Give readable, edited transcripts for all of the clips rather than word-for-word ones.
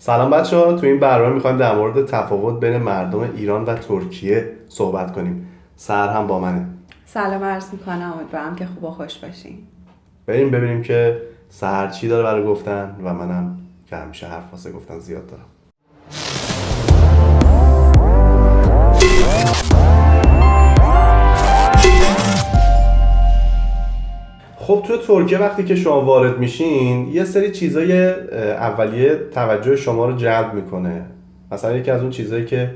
سلام بچه‌ها، تو این برنامه می‌خوایم در مورد تفاوت بین مردم ایران و ترکیه صحبت کنیم. سحر هم با منه. سلام عرض میکنم، امیدوارم که خوب و خوش باشین. بریم ببینیم که سحر چی داره برای گفتن و منم که همیشه حرف واسه گفتن زیاد دارم. خب تو ترکیه وقتی که شما وارد میشین یه سری چیزای اولیه توجه شما رو جلب میکنه. مثلا یکی از اون چیزایی که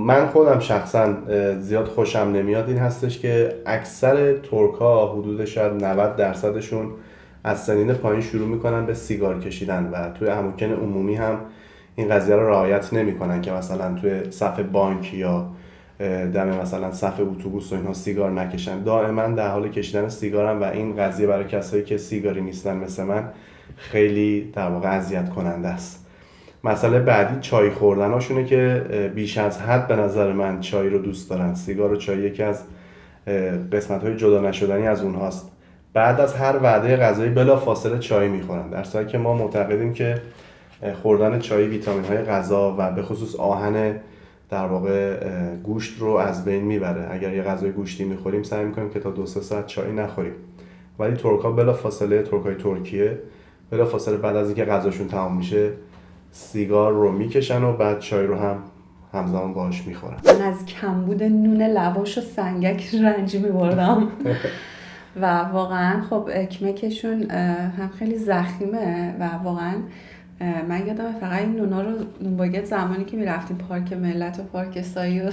من خودم شخصا زیاد خوشم نمیاد این هستش که اکثر ترک‌ها حدود شاید 90%شون از سنین پایین شروع میکنن به سیگار کشیدن و توی اماکن عمومی هم این قضیه رو رعایت نمیکنن که مثلا توی صف بانک یا دم مثلا صف اتوبوس و اینها سیگار نکشن. دائما در حال کشیدن سیگارن و این قضیه برای کسایی که سیگاری نیستن مثل من خیلی در واقع اذیت کننده است. مسئله بعدی چای خوردن هاشونه که بیش از حد به نظر من چای رو دوست دارن. سیگار و چای یکی از قسمت های جدا نشدنی از اونهاست. بعد از هر وعده غذایی بلا فاصله چای میخورن، در صورتی که ما معتقدیم که خوردن چای ویتامین های غذا و به خصوص آهن در واقع گوشت رو از بین میبره. اگر یه غذای گوشتی میخوریم سعی میکنیم که تا 2-3 ساعت چای نخوریم، ولی ترک‌ها بلا فاصله، ترک‌های ترکیه بلا فاصله بعد از اینکه غذاشون تمام میشه سیگار رو میکشن و بعد چای رو هم همزمان باهاش میخورن. من از کمبود نون لواش و سنگک رنج میبردم و واقعا خب اکمکشون هم خیلی زخیمه و واقعا من یادم فقط این نونا رو نون باگت زمانی که میرفتیم پارک ملت و پارک سایی و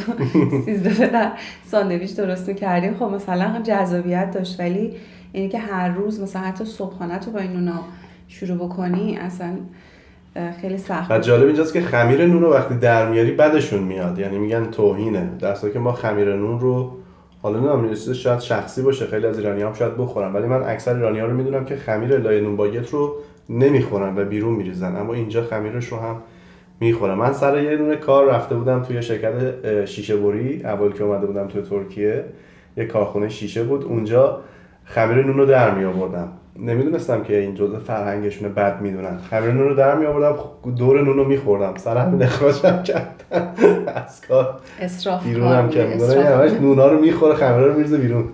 13 در ساندویچ درست میکردیم خب مثلا جذابیت داشت، ولی اینی که هر روز مثلا حتی صبحانه تو با این نونا شروع بکنی اصلا خیلی سخت. و جالب اینجاست که خمیر نون رو وقتی در میاری بدشون میاد، یعنی میگن توهینه، در حالی که ما خمیر نون رو حالا نمیدونم شاید شخصی باشه، خیلی از ایرانی‌ها هم شاید بخورن، ولی من اکثر ایرانی‌ها رو میدونم که خمیر لای نون باگت رو نمیخورن و بیرون میریزن، اما اینجا خمیرش رو هم میخورن. من سر یه دونه کار رفته بودم توی شرکت شیشه بری، اول که اومده بودم توی ترکیه یه کارخونه شیشه بود، اونجا خمیر نون رو در می آوردم. نمیدونستم که این جزء فرهنگشونه، بد میدونن. خمیر نون رو در می آوردم، دور نون رو میخوردم، سر همین اخراجم کردم از کار. اسراف بیرونم که میگه همش نونا رو میخوره، خمیر رو میریزه بیرون،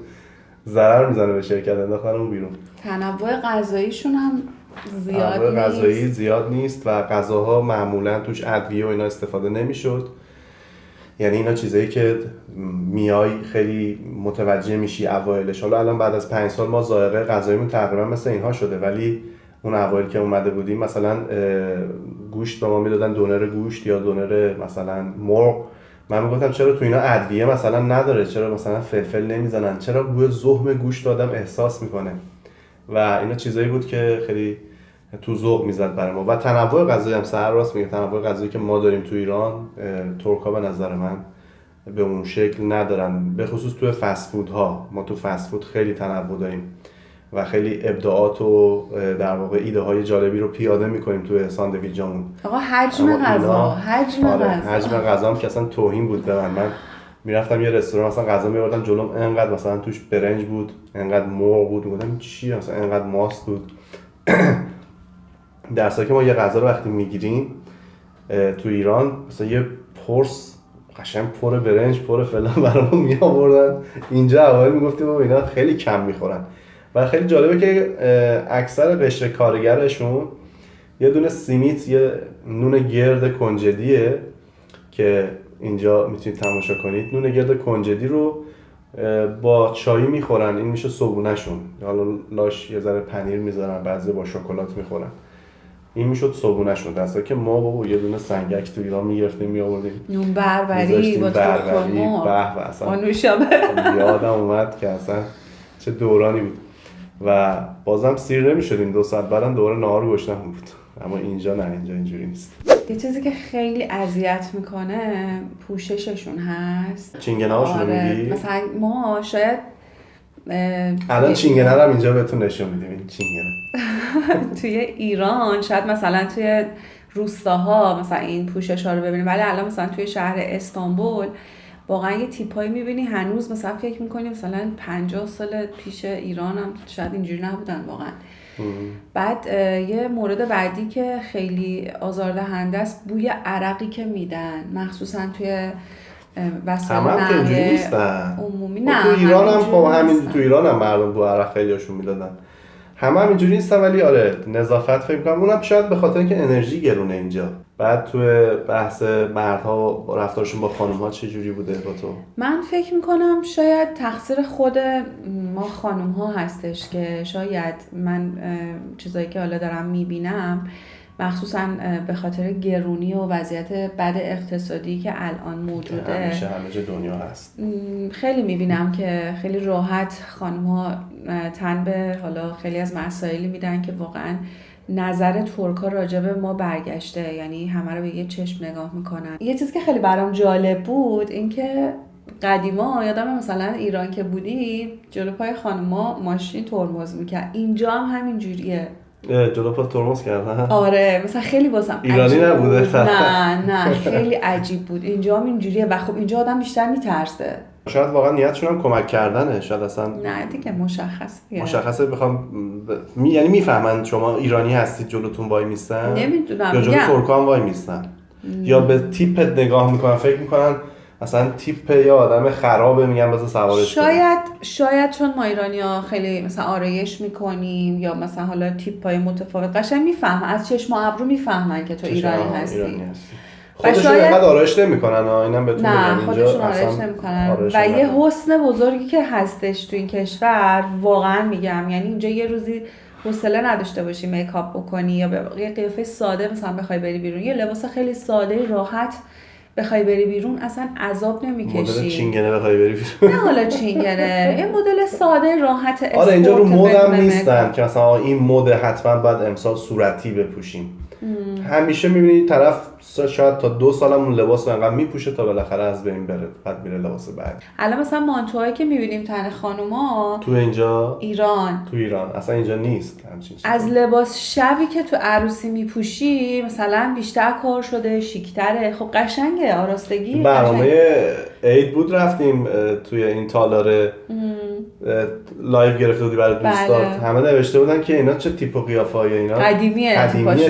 ضرر میزنه به شرکت، انداختنمون بیرون. تنوع غذاییشون هم زیاد نیست. غذایی زیاد نیست و غذاها معمولا توش ادویه و اینا استفاده نمیشد. یعنی اینا چیزایی که میای خیلی متوجه میشی اوایلش. حالا الان بعد از 5 سال ما ذائقه غذاییمون تقریبا مثل اینها شده، ولی اون اوایل که اومده بودیم مثلا گوشت به ما میدادن، دونر گوشت یا دونر مثلا مرغ، من میگفتم چرا تو اینا ادویه مثلا نداره، چرا مثلا فلفل نمیزنن، چرا بوی زخم گوشت آدم احساس میکنه. و اینا چیزایی بود که خیلی تو ذوق میزد برای ما. و تنوع غذایی هم سحر راست میگه، تنوع غذایی که ما داریم تو ایران ترک‌ها به نظر من به اون شکل ندارن، به خصوص تو فست فودها. ما تو فست فود خیلی تنوع داریم و خیلی ابداعات و در واقع ایده های جالبی رو پیاده میکنیم تو ساندویچامون. آقا حجم غذا، حجم غذا هم که اصلا توهین بود به من میرفتم یه رستوران مثلا غذا میوردن جلوم، انقدر مثلا توش برنج بود، انقدر مرغ بود، میگفتم چی مثلا انقدر ماست بود. در حالی که ما یه غذا رو وقتی میگیریم تو ایران مثلا یه پرس قشنگ پر برنج پر فلان برامون می آوردن، اینجا اول میگفتیم بابا اینا خیلی کم میخورن. و خیلی جالبه که اکثر قشر کارگرشون یه دونه سیمیت، یه نون گرد کنجدیه که اینجا میتونید تماشا کنید، نون گرد کنجدی رو با چای میخورن، این میشه صبحونه شون. حالا لاش یه ذره پنیر میذارن، بعضی با شکلات میخورن، این میشد صبحونه شون. درسته که ما بابا یه دونه سنگک تو ایران میگرفتیم میآوردیم، نون بربری با تخم به اصلا یادم اومد که اصلا چه دورانی بود. و بازم سیر نمیشدیم 2 ساعت بعدم دوباره نهار گشنمون بود. اما اینجا نه، اینجا اینجوری نیست. یه چیزی که خیلی اذیت میکنه پوشششون هست. چینگنه هاشون رو میگی؟ مثلا ما شاید الان چینگنه رو هم اینجا بهتون نشون میدیم. این چینگنه توی ایران شاید مثلا توی روستاها مثلا این پوشش ها رو ببینیم، ولی الان مثلا توی شهر استانبول واقعا یه تیپایی میبینی هنوز مثلا فکر میکنی مثلا 50 سال پیش ایران هم شاید اینجوری نبودن واقعا. بعد یه مورد بعدی که خیلی آزاردهنده است بوی عرقی که میدن، مخصوصا توی وسایل همه که اینجوری نقلیه نیستن عمومی. تو نه ایران هم خب همین نیستن. تو ایران هم مردم بو عرق خیلیاشون میدادن، همه هم اینجوری نیستن، ولی آره نظافت فکر کنم اونم شاید به خاطر اینکه انرژی گرونه اینجا. بعد تو بحث مردها رفتارشون با خانم‌ها چه جوری بوده با تو؟ من فکر میکنم شاید تقصیر خود ما خانم ها هستش که شاید من چیزایی که حالا دارم میبینم مخصوصا به خاطر گرونی و وضعیت بد اقتصادی که الان موجوده، همیشه همه جا دنیا هست، خیلی میبینم که خیلی راحت خانم ها تن به حالا خیلی از مسائلی میدن که واقعا نظر ترکا راجع به ما برگشته، یعنی همه رو به یه چشم نگاه میکنن. یه چیزی که خیلی برام جالب بود این که قدیما یادم مثلا ایران که بودی جلو پای خانوما ماشین ترمز میکرد، اینجا هم همین جوریه. جلو پا ترمز کردن؟ آره مثلا خیلی واسم ایرانی نبوده؟ نه خیلی عجیب بود. اینجا هم اینجوریه و خب اینجا آدم بیشتر میترسه. شاید واقعا نیتشون هم کمک کردنه، شاید اصلا نه دیگه مشخصه یعنی میفهمن شما ایرانی هستید جلوتون وای میستن، نمیدونم یا جلو ترکا هم وای میستن، یا به تیپت نگاه میکنن فکر میکنن اصلا تیپ یا آدم خرابه میگن بذار سوارش کنیم. شاید چون ما ایرانی‌ها خیلی مثلا آرایش میکنیم یا مثلا حالا تیپ‌های متفاوت قشنگ میفهمن، از چشم و ابرو میفهمن که تو ایرانی هستی. خودشون اینقدر آرایش نمیکنن، اینم بهتون بگم. نه خودشون آرایش نمیکنن و یه حسن بزرگی که هستش تو این کشور واقعا میگم، یعنی اینجا یه روزی حوصله نداشته باشی میکاپ بکنی یا یه قیافه ساده مثلا بخوای بری بیرون، یه لباس خیلی ساده راحت بخوای بری بیرون اصلا عذاب نمیکشی. مدل چینگنه بخوای بری بیرون، نه حالا چینگنه، یه مدل ساده راحت اسپورت. آره اینجا رو مد هم نیستن که مثلا این مد حتما باید امسال صورتی بپوشیم. همیشه میبینی طرف شاید تا 2 سالم اون لباس رو انقدر میپوشه تا بالاخره از بین بره، بعد میره لباس بعد. الان مثلا مانتوهایی که میبینیم تن خانوما تو اینجا ایران اصلا اینجا نیست همچین چیزی. از لباس شبی که تو عروسی میپوشی مثلا بیشتر کار شده، شیک‌تره، خب قشنگه، آراستگی. برنامه عید بود رفتیم توی این تالار لایو گرفته بودی برای دوستات، همه نوشته بودن که اینا چه تیپ و قیافه‌ای، اینا قدیمیه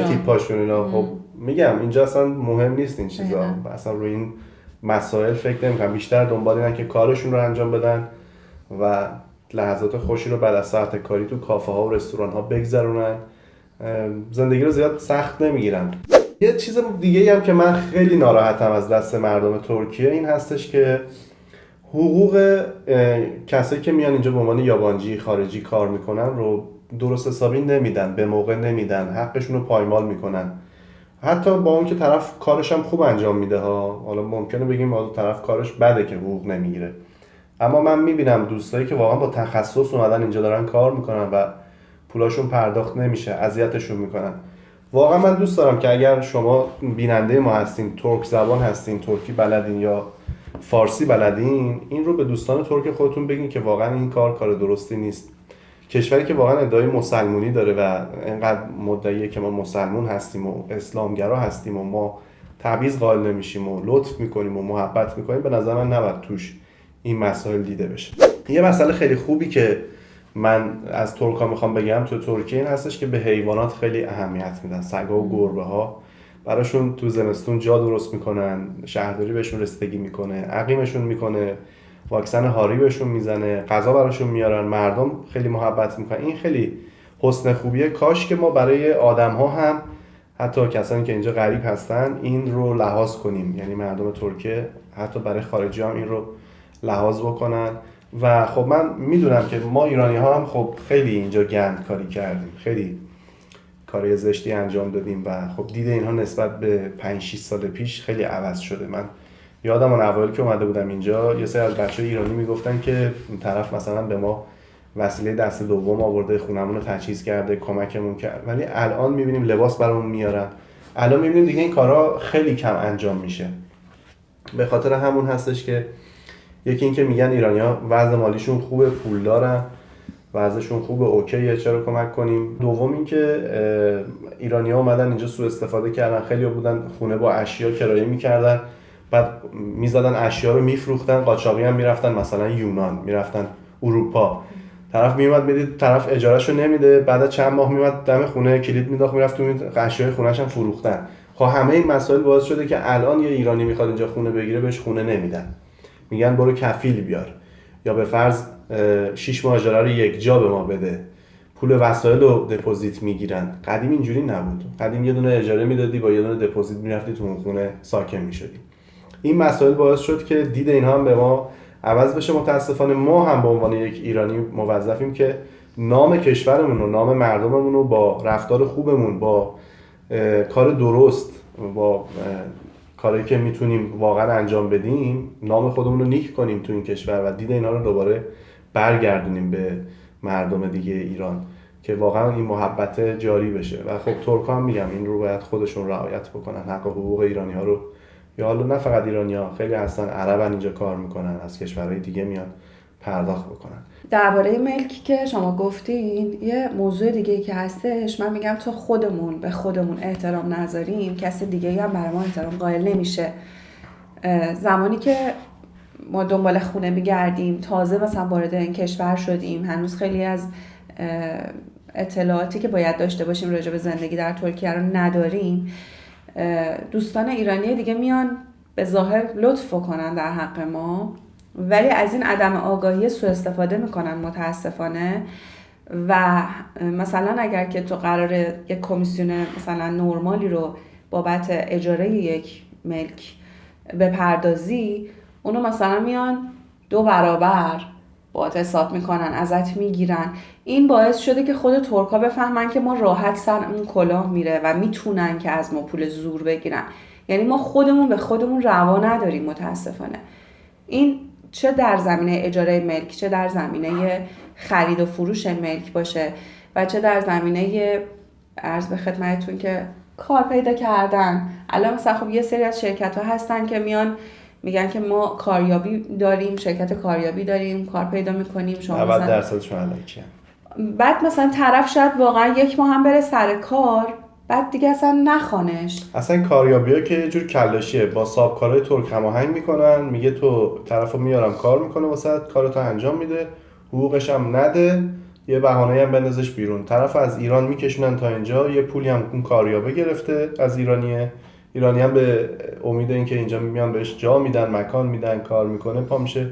تیپاشون اینا. خب میگم اینجا اصلا مهم نیست این چیزا، اصلا روی این مسائل فکر نمی‌کنم، بیشتر دنبال اینن که کارشون رو انجام بدن و لحظات خوشی رو بعد از ساعت کاری تو کافه ها و رستوران ها بگذرونن، زندگی رو زیاد سخت نمیگیرن. یه چیز دیگه هم که من خیلی ناراحتم از دست مردم ترکیه این هستش که حقوق کسایی که میان اینجا به عنوان یابانجی خارجی کار میکنن رو درست حسابی نمیدن، به موقع نمیدن، حقشون رو پایمال میکنن. حتی با اون که طرف کارش هم خوب انجام میده ها، حالا ممکنه بگیم حالا طرف کارش بده که حقوق نمیگیره، اما من میبینم دوستایی که واقعا با تخصص اومدن اینجا دارن کار میکنن و پولاشون پرداخت نمیشه، اذیتشون میکنن. واقعا من دوست دارم که اگر شما بیننده ما هستین، ترک زبان هستین، ترکی بلدین یا فارسی بلدین، این رو به دوستان ترک خودتون بگین که واقعا این کار درستی نیست. کشوری که واقعا ادعای مسلمونی داره و اینقدر مدعیه که ما مسلمون هستیم و اسلامگرا هستیم و ما تبعیض قائل نمیشیم و لطف میکنیم و محبت میکنیم، به نظر من نباید توش این مسائل دیده بشه. یه مسئله خیلی خوبی که من از ترک‌ها میخوام بگم تو ترکیه این هستش که به حیوانات خیلی اهمیت میدن. سگ‌ها و گربه‌ها براشون تو زمستون جا درست میکنن، شهرداری بهشون رسیدگی میکنه، عقیمشون میکنه، واکسن هاری بهشون میزنه، غذا براشون میارن، مردم خیلی محبت میکنن. این خیلی حسن خوبیه. کاش که ما برای آدم‌ها هم حتی کسانی که اینجا غریب هستن این رو لحاظ کنیم، یعنی مردم ترکیه حتی برای خارجی هم این رو لحاظ بکنن. و خب من میدونم که ما ایرانی ها هم خب خیلی اینجا گند کاری کردیم، خیلی کاری زشتی انجام دادیم و خب دید اینها نسبت به 5-6 سال پیش خیلی عوض شده. من یادم اون اوایل که اومده بودم اینجا یه سری از بچه‌های ایرانی میگفتن که این طرف مثلا به ما وسیله دست دوم آورده، خونمون رو تجهیز کرده، کمکمون کرد، ولی الان میبینیم لباس برامون میارن، الان میبینیم دیگه این کارا خیلی کم انجام میشه. به خاطر همون هستش که یکی این که میگن ایرانی‌ها وضع مالیشون خوبه، پول دارن، وضعشون خوبه، اوکیه، چرا کمک کنیم. دوم این که ایرانی‌ها اومدن اینجا سوء استفاده کردن، خیلی بودن خونه با اشیا کرایه میکردن، بعد میزدن اشیا رو میفروختن، قاچاقی هم میرفتن مثلا یونان، میرفتن اروپا، طرف میومد میدید طرف اجارهشو نمیده، بعد از چند ماه میومد دم خونه کلید مینداخت میرفت تو این اشیاء خونه‌ش هم فروختن. خب همه این مسائل باعث شده که الان یه ایرانی میخواد اینجا خونه بگیره بهش خونه نمیدن، میگن برو کفیل بیار، یا به فرض 6 ماه اجاره رو یک جا به ما بده، پول وسایل رو دپوزیت میگیرن. قدیم اینجوری نبود، قدیم یه دونه اجاره میدادی با یه دونه دپوزیت میرفتی تو اون خونه ساکن میشدی. این مسائل باعث شد که دید اینها هم به ما عوض بشه. متاسفانه ما هم به عنوان یک ایرانی موظفیم که نام کشورمون و نام مردممون رو با رفتار خوبمون، با کار درست، با کاری که میتونیم واقعا انجام بدیم، نام خودمون رو نیک کنیم تو این کشور و دید اینا رو دوباره برگردونیم به مردم دیگه ایران که واقعا این محبت جاری بشه. و خب ترک‌ها هم میگم این رو باید خودشون رعایت بکنن، حق و حقوق ایرانی‌ها رو، یا حالا نه فقط ایرانی‌ها، خیلی هستن عربن اینجا کار میکنن، از کشورهای دیگه میان پرداخت بکنن. درباره ملکی که شما گفتین، یه موضوع دیگه که هستش، من میگم تا خودمون به خودمون احترام نذاریم، کسی دیگه هم برای ما احترام قائل نمیشه. زمانی که ما دنبال خونه میگردیم، تازه مثلا وارد این کشور شدیم، هنوز خیلی از اطلاعاتی که باید داشته باشیم راجع به زندگی در ترکیه رو نداریم، دوستان ایرانی دیگه میان به ظاهر لطف کنن در حق ما، ولی از این عدم آگاهی سوء استفاده میکنن متاسفانه. و مثلا اگر که تو قراره یک کمیسیون مثلا نرمالی رو بابت اجاره یک ملک بپردازی، اونو مثلا میان 2 برابر باهات حساب میکنن، ازت میگیرن. این باعث شده که خود ترکا بفهمن که ما راحت سر اون کلاه میره و میتونن که از ما پول زور بگیرن. یعنی ما خودمون به خودمون روا نداریم متاسفانه. این چه در زمینه اجاره ملک، چه در زمینه خرید و فروش ملک باشه و چه در زمینه عرض به خدمتتون که کار پیدا کردن. الان مثلا خب یه سری از شرکت ها هستن که میان میگن که ما کاریابی داریم، شرکت کاریابی داریم، کار پیدا میکنیم، شما 90% شما علکی. بعد مثلا طرف شاید واقعا 1 ماه هم بره سر کار، بعد دیگه اصلا نخوانش. اصلا کاریابی‌ها که یه جور کلاشیه، با سابکارهای ترک هماهنگ میکنن، میگه تو طرفو میارم کار میکنه واسه کارتو انجام میده، حقوقش هم نده، یه بهانه‌ای هم بندازش بیرون. طرف از ایران میکشونن تا اینجا، یه پولی هم اون کاریابه گرفته از ایرانی هم به امید اینکه اینجا میان بهش جا میدن، مکان میدن، کار میکنه، پا میشه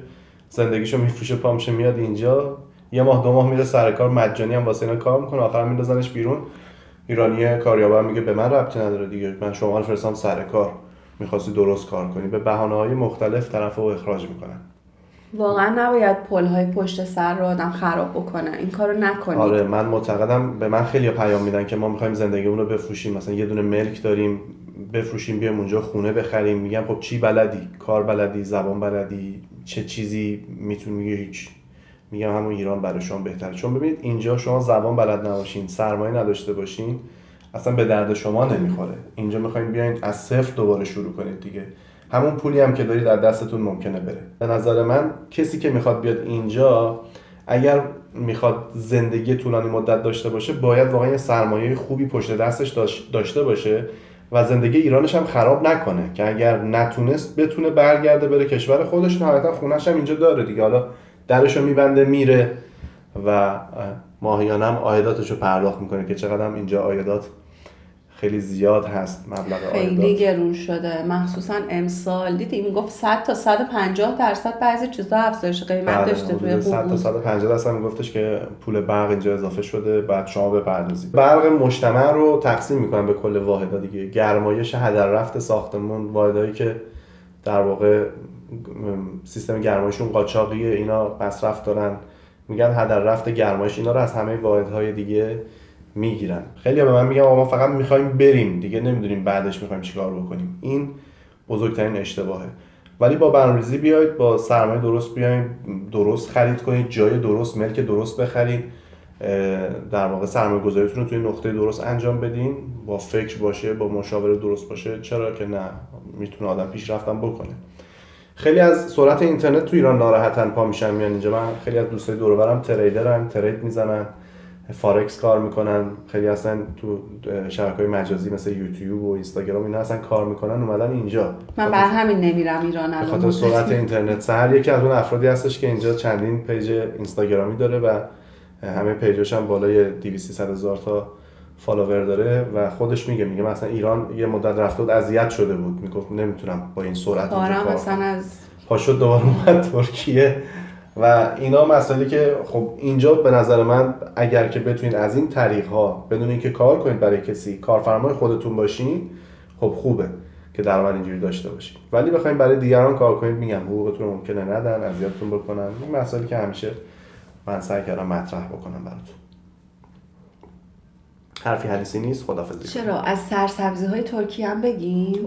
زندگیشو میفروشه، پا میشه میاد اینجا، 1 ماه 2 ماه میره سر کار، مجانی هم واسه اینا کار میکنه، آخر میندازنش بیرون. ایرانی کاریابه میگه به من ربطی نداره دیگه، من شما رو فرستادم سر کار، می‌خواستی درست کار کنی، به بهانه‌های مختلف طرفو اخراج میکنن. واقعا نباید پل‌های پشت سر رو آدم خراب بکنه، این کارو نکنید. آره من معتقدم، به من خیلی پیام میدن که ما می‌خوایم زندگیمون رو بفروشیم، مثلا یه دونه ملک داریم بفروشیم بیایم اونجا خونه بخریم. میگم خب چی بلدی؟ کار بلدی؟ زبان بلدی؟ چه چیزی میتونی؟ میگه هیچ. میگم همون ایران برای شما بهتره، چون ببینید اینجا شما زبان بلد نباشین، سرمایه نداشته باشین، اصلا به درد شما نمیخوره. اینجا میخواین بیاین از صفر دوباره شروع کنید دیگه، همون پولی هم که دارید از دستتون ممکنه بره. به نظر من کسی که میخواد بیاد اینجا، اگر میخواد زندگی طولانی مدت داشته باشه، باید واقعا یه سرمایه خوبی پشت دستش داشته باشه و زندگی ایرانش هم خراب نکنه، که اگر نتونست بتونه برگرده بره کشور خودش، نهایتا خونه‌ش هم اینجا داره دیگه، حالا درشو میبنده میره و ماهیانه هم عایداتشو پرداخت میکنه، که چقدر هم اینجا عایدات خیلی زیاد هست، مبلغ خیلی عایدات گرون شده، مخصوصا امسال دیدی میگفت 100 تا 150% بعضی چیزا افزایش قیمت داشته توی 100 تا 150% میگفتش که پول برق اینجا اضافه شده، بعد شما بپردازید. برق مجتمع رو تقسیم میکنن به کل واحدها دیگه، گرمایش هدر رفت ساختمون، واحدهایی که در واقع سیستم گرمایشون قاچاقیه، اینا مصرف دارن، میگن هدر رفت گرمایش، اینا رو از همه واحدهای دیگه میگیرن. خیلی به من میگن ما فقط میخوایم بریم دیگه، نمیدونیم بعدش میخوایم چیکار بکنیم. این بزرگترین اشتباهه. ولی با برنامه‌ریزی بیاید، با سرمایه درست بیاید، درست خرید کنید، جای درست، ملک درست بخرید، در واقع سرمایه گذاریتون رو توی نقطه درست انجام بدین، با فکر باشه، با مشاوره درست باشه، چرا که نه، میتونه آدم پیشرفتم بکنه. خیلی از سرعت اینترنت تو ایران ناراحتن، پا میشن میان اینجا. من خیلی از دوستای دور و برم تریدرن، ترید میزنن، فارکس کار میکنن، خیلی هستن تو شبکه‌های مجازی مثل یوتیوب و اینستاگرام اینا هستن کار میکنن، اومدن اینجا. من بر همین نمیرم ایران الان، به خاطر سرعت اینترنت. سهر یکی از اون افرادی هستش که اینجا چندین پیج اینستاگرامی داره و همه پیجاش هم بالای 200 هزار تا فالوور داره و خودش میگه مثلا ایران یه مدت رفته بود اذیت شده بود، میگفت نمیتونم با این سرعت اینجا کار مثلا از پاشو دوباره اومد ترکیه و اینا مسائلی که خب اینجا به نظر من اگر که بتونید از این طریق‌ها بدون اینکه کار کنید برای کسی کارفرمای خودتون باشین، خب خوبه که درآمد اینجوری داشته باشید. ولی بخواید برای دیگران کار کنید، میگم حقوقتون رو ممکنه ندن، اذیتتون بکنن. این مسائلی که همیشه من سعی کردم مطرح بکنم براتون. حرفی حدیثی نیست، خداحافظی. چرا از سرسبزی‌های ترکیه هم بگیم؟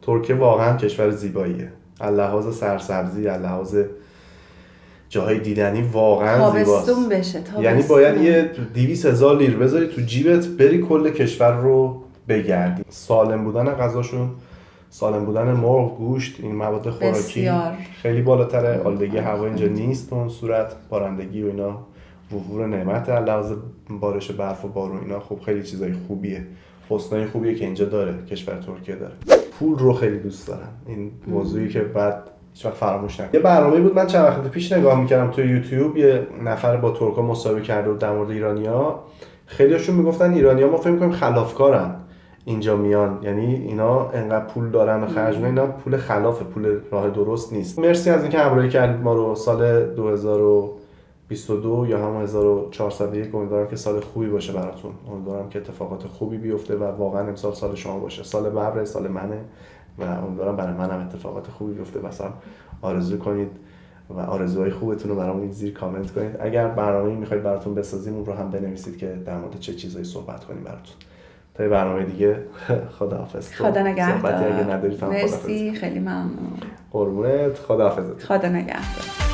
ترکیه واقعا کشور زیباییه. از لحاظ سرسبزی، از لحاظ جاهای دیدنی واقعا زیباست. تابستون بشه تابستون. یعنی باید یه 200,000 لیر بذاری تو جیبت بری کل کشور رو بگردی. سالم بودن غذاشون، سالم بودن مرغ، گوشت، این مواد خوراکی بسیار. خیلی بالاتره. آلودگی هوا اینجا نیست به اون صورت، بارندگی و اینا وفور نعمت، لحاظ بارش برف و بارون اینا خب خیلی چیزای خوبیه، حسنای خوبیه که اینجا داره، کشور ترکیه داره. پول رو خیلی دوست دارم، این موضوعی که بعد هیچ وقت فراموش نکنم. یه برنامه‌ای بود من چند وقت پیش نگاه می‌کردم تو یوتیوب، یه نفر با ترکا مصاحبه کرده بود در مورد ایرانی‌ها. خیلی‌هاشون میگفتن ایرانی‌ها ما فکر می‌کنیم خلافکارن، اینجا میان یعنی اینا انقدر پول دارن و خرج می‌کنن، اینا پول خلافه، پول راه درست نیست. مرسی از اینکه همراهی کردید ما رو. سال 2022 یا هم 1401 امیدوارم که سال خوبی باشه براتون. امیدوارم که اتفاقات خوبی بیفته و واقعا امسال سال شما باشه. سال ببر، سال منه و امیدوارم برای منم اتفاقات خوبی بیفته. مثلا آرزو کنید و آرزوهای خوبتون رو برامون زیر کامنت کنید. اگر برنامه‌ای می‌خواید براتون بسازیم اون رو هم بنویسید که در مورد چه چیزایی صحبت کنیم براتون. تا یه برنامه دیگه خداحافظ. خدا نگهدار. صحبتی اگه ندارید هم خداحافظ. مرسی، خیلی ممنون. قربونت، خداحافظ. خدا نگهدار.